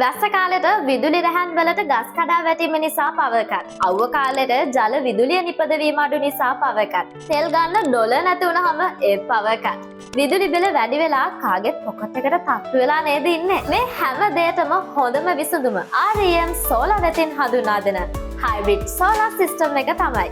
වැස්ස කාලෙට විදුලි රැහැන් වලට ගස් කඩා වැටීම නිසා පවර් කට්. අවුව කාලෙට ජල විදුලිය නිපදවීම අඩු නිසා පවර් කට්. තෙල් ගන්න ඩොලර් නැති වුනහම ඒත් පවර් කට්. විදුලි බිල වැඩි වෙලා කාගෙත් පොකට් එකට තට්ටු වෙලා නේද ඉන්නේ. මේ හැම දෙයකම හොඳම විසඳුම REM සෝලාර් වෙතින් හඳුන්වා දෙන හයිබ්‍රිඩ් සෝලාර් සිස්ටම් එක තමයි.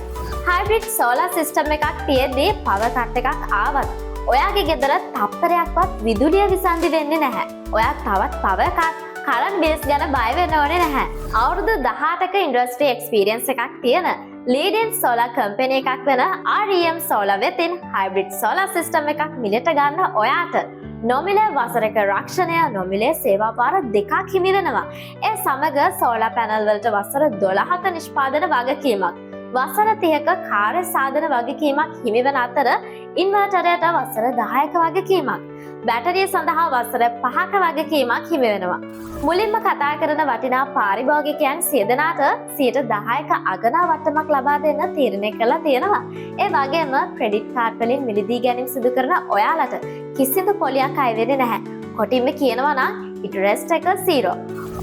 හයිබ්‍රිඩ් සෝලාර් සිස්ටම් එකක් තියෙද්දී පවර් කට් එකක් ආවත් ඔයාගේ ගෙදර තප්පරයක්වත් විදුලිය විසන්ධි වෙන්නේ නැහැ. ඔයා තවත් පවර් කට් කරන්ට් බිල්ස් ගැන බය වෙන්න ඕනේ නැහැ. අවුරුදු 18ක ඉන්ඩස්ට්‍රි එක්ස්පීරියන්ස් එකක් තියෙන ලීඩින් සෝලාර් කම්පැනි එකක් වෙන REM සෝලාර් වෙතින් හයිබ්‍රිඩ් සෝලාර් සිස්ටම් එකක් මිලට ගන්න ඔයාට නොමිලේ වසරක රක්ෂණය නොමිලේ සේවා පාර දෙකක් හිමි වෙනවා. ඒ සමග සෝලාර් පැනල් වලට වසර 12ක නිෂ්පාදන වගකීමක් වසර 30ක කාර්ය සාධන වගකීමක් හිමි වෙන අතර ඉන්වර්ටරයට වසර 10ක වගකීමක් බැටරිය සඳහා වසර 5ක වගකීමක් හිමි වෙනවා. මුලින්ම කතා කරන වටිනා පාරිභෝගිකයන් 100 දෙනාට 10%ක අගනා වට්ටමක් ලබා දෙන්න තීරණය කළා තියෙනවා. ඒ වගේම ක්‍රෙඩිට් කාඩ් වලින් මිලදී ගැනීම සිදු කරන ඔයාලට කිසිදු පොලියක් අය වෙන්නේ නැහැ. කොටින්ම කියනවා නම් ඉන්ටරෙස්ට් එක 0.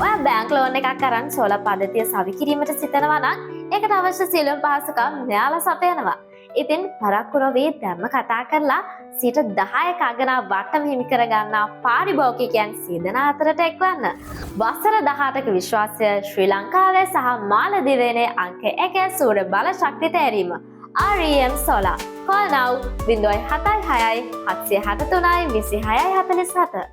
ඔයා බැංක් ලෝන් එකක් අරන් සෝලාර් පද්ධතිය සවි කිරීමට සිතනවා නම් ඒකට අවශ්‍ය සියලුම පහසුකම් මෙයාලා සපයනවා. ඉතින් පරක්කු නොවී දැම්ම කතා කරලා 10%ක අගනා වට්ටම හිමි කර ගන්නා පාරිභෝගිකයන් 100 දෙනා අතරට එක්වන්න. වසර 18ක විශ්වාසය ශ්‍රී ලංකාවේ සහ මාලදිවයිනේ අංක 1 සූර්ය බල ශක්ති තේරීම REM Solar. Call now 076 763 26 47.